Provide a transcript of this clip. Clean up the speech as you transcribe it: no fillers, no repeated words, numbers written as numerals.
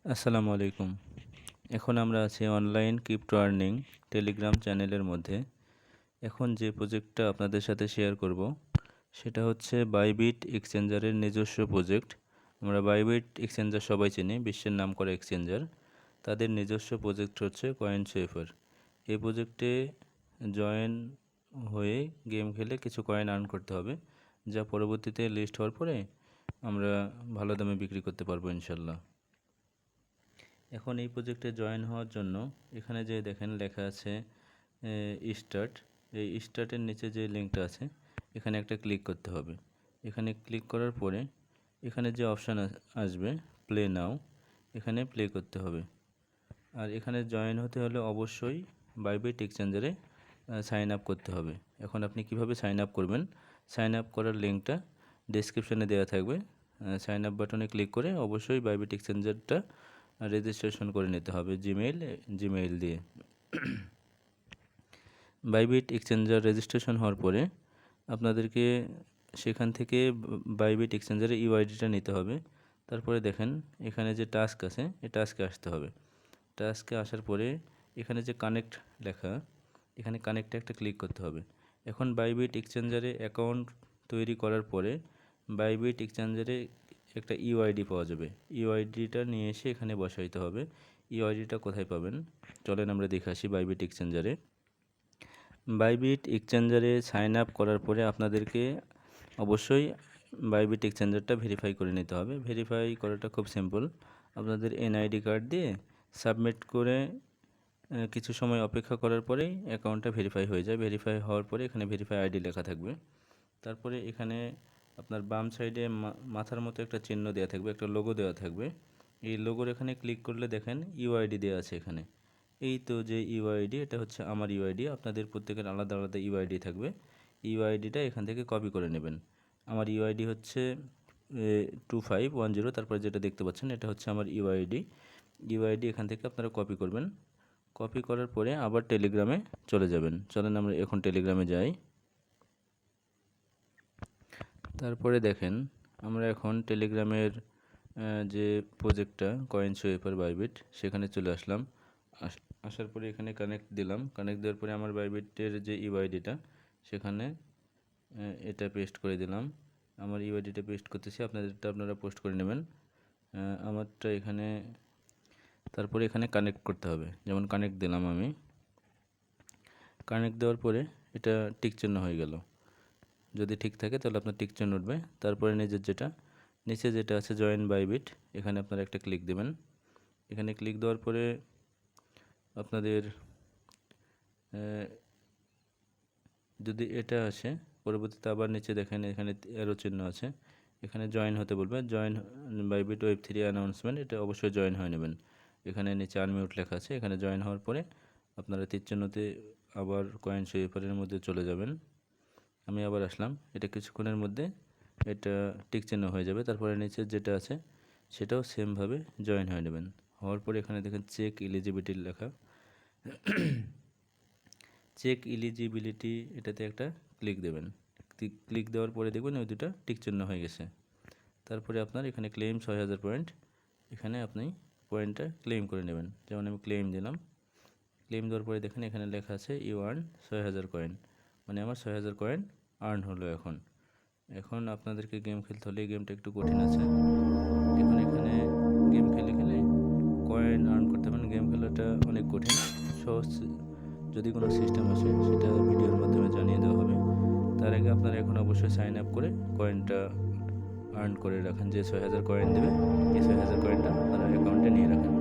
আসসালামু আলাইকুম। এখন আমরা আছি অনলাইন ক্রিপ্টো আর্নিং টেলিগ্রাম চ্যানেলের মধ্যে। এখন যে প্রজেক্টটা আপনাদের সাথে শেয়ার করব সেটা হচ্ছে বাইবিট এক্সচেঞ্জারের নিজস্ব প্রজেক্ট। আমরা বাইবিট এক্সচেঞ্জার সবাই চিনি, বিশ্বের নামকরা এক্সচেঞ্জার। তাদের নিজস্ব প্রজেক্ট হচ্ছে কয়েনসুইফার। এই প্রজেক্টে জয়েন হয়ে গেম খেলে কিছু কয়েন আর্ন করতে হবে, যা পরবর্তীতে লিস্ট হওয়ার পরে আমরা ভালো দামে বিক্রি করতে পারবো ইনশাল্লাহ। এখন এই প্রজেক্টে জয়েন হওয়ার জন্য এখানে যে দেখেন লেখা আছে স্টার্ট, এই স্টার্টের নিচে যে লিঙ্কটা আছে এখানে একটা ক্লিক করতে হবে। এখানে ক্লিক করার পরে এখানে যে অপশান আসবে প্লে নাও, এখানে প্লে করতে হবে। আর এখানে জয়েন হতে হলে অবশ্যই বাইবিট এক্সচেঞ্জারে সাইন আপ করতে হবে। এখন আপনি কিভাবে সাইন আপ করবেন, সাইন আপ করার লিঙ্কটা ডেসক্রিপশানে দেওয়া থাকবে। সাইন আপ বাটনে ক্লিক করে অবশ্যই বাইবিট এক্সচেঞ্জারটা রেজিস্ট্রেশন করে নিতে হবে জিমেইল দিয়ে। বাইবিট এক্সচেঞ্জার রেজিস্ট্রেশন হওয়ার পরে আপনাদেরকে সেখান থেকে বাইবিট এক্সচেঞ্জারের ইউআইডিটা নিতে হবে। তারপরে দেখেন এখানে যে টাস্ক আছে এই টাস্কে আসতে হবে। টাস্কে আসার পরে এখানে যে কানেক্ট লেখা, এখানে কানেক্টে একটা ক্লিক করতে হবে। এখন বাইবিট এক্সচেঞ্জারে অ্যাকাউন্ট তৈরি করার পরে বাইবিট এক্সচেঞ্জারে একটা ইউআইডি পাওয়া যাবে। ইউআইডিটা নিয়ে এসে এখানে বসাইতে হবে। ইউআইডিটা কোথায় পাবেন চলেন আমরা দেখে আসি। বাইবিট এক্সচেঞ্জারে সাইন আপ করার পরে আপনাদেরকে অবশ্যই বাইবিট এক্সচেঞ্জারটা ভেরিফাই করে নিতে হবে। ভেরিফাই করাটা খুব সিম্পল। আপনাদের এনআইডি কার্ড দিয়ে সাবমিট করে কিছু সময় অপেক্ষা করার পরেই অ্যাকাউন্টটা ভেরিফাই হয়ে যায়। ভেরিফাই হওয়ার পরে এখানে ভেরিফাই আইডি লেখা থাকবে। তারপরে এখানে আপনার বাম সাইডে মাথার মতো একটা চিহ্ন দেওয়া থাকবে, একটা লোগো দেওয়া থাকবে। এই লোগোর এখানে ক্লিক করলে দেখেন ইউআইডি দেওয়া আছে এখানে। এই তো যে ইউআইডি, এটা হচ্ছে আমার ইউআইডি। আপনাদের প্রত্যেকের আলাদা আলাদা ইউআইডি থাকবে। ইউআইডিটা এখান থেকে কপি করে নেবেন। আমার ইউআইডি হচ্ছে 2510, তারপরে যেটা দেখতে পাচ্ছেন এটা হচ্ছে আমার ইউআইডি এখান থেকে আপনারা কপি করবেন। কপি করার পরে আবার টেলিগ্রামে চলে যাবেন। চলেন আমরা এখন টেলিগ্রামে যাই। তারপরে দেখেন আমরা এখন টেলিগ্রামের যে প্রজেক্টটা কয়েনসুইফার বাইবিট, সেখানে চলে আসলাম। আসার পরে এখানে কানেক্ট দিলাম। কানেক্ট দেওয়ার পরে আমার বাইবিটের যে ইউআইডিটা সেখানে এটা পেস্ট করে দিলাম। আমার ইউআইডিটা পেস্ট করতেছি, আপনাদেরটা আপনারা পোস্ট করে নেবেন। আমারটা এখানে, তারপরে এখানে কানেক্ট করতে হবে। যেমন কানেক্ট দিলাম আমি। কানেক্ট দেওয়ার পরে এটা টিক চিহ্ন হয়ে গেল। যদি ঠিক থাকে তাহলে আপনার টিক চিহ্ন উঠবে। তারপরে নিচে যেটা আছে জয়েন বাইবিট, এখানে আপনারা একটা ক্লিক দেবেন। এখানে ক্লিক দেওয়ার পরে আপনাদের যদি এটা আসে, পরবর্তীতে আবার নিচে দেখেন এখানে অ্যারো চিহ্ন আছে, এখানে জয়েন হতে বলবে। জয়েন বাইবিট ওয়েব3 অ্যানাউন্সমেন্ট, এটা অবশ্যই জয়েন হয়ে নেবেন। এখানে নিচে আনমিউট লেখা আছে, এখানে জয়েন হওয়ার পরে আপনারা তীর চিহ্নতে আবার কয়েনসুইফারের মধ্যে চলে যাবেন। আমি আবার আসলাম। এটা কিছুক্ষণের মধ্যে এটা টিক চিহ্ন হয়ে যাবে। তারপরে নিচে যেটা আছে সেটাও সেমভাবে জয়েন হয়ে নেবেন। হওয়ার পরে এখানে দেখেন চেক এলিজিবিলিটি লেখা, চেক এলিজিবিলিটি এটাতে একটা ক্লিক দেবেন। ক্লিক দেওয়ার পরে দেখবেন ওই দুটো টিক চিহ্ন হয়ে গেছে। তারপরে আপনার এখানে ক্লেম 6000 পয়েন্ট, এখানে আপনি পয়েন্টটা ক্লেম করে নেবেন। যেমন আমি ক্লেম দিলাম। ক্লেম দেওয়ার পরে দেখেন এখানে লেখা আছে ইউ আর্ন 6000 কয়েন, মানে আমার 6000 কয়েন আর্ন হলো। এখন আপনাদেরকে গেম খেলতে হলে, গেমটা একটু কঠিন আছে। এখানে গেম খেলে কয়েন আর্ন করতে পারেন। গেম খেলাটা অনেক কঠিন। সহজ যদি কোনো সিস্টেম আসে সেটা ভিডিওর মাধ্যমে জানিয়ে দেওয়া হবে। তার আগে আপনারা এখন অবশ্যই সাইন আপ করে কয়েনটা আর্ন করে রাখেন। যে 6000 কয়েন দেবে এই 6000 কয়েনটা আপনারা অ্যাকাউন্টে নিয়ে রাখেন।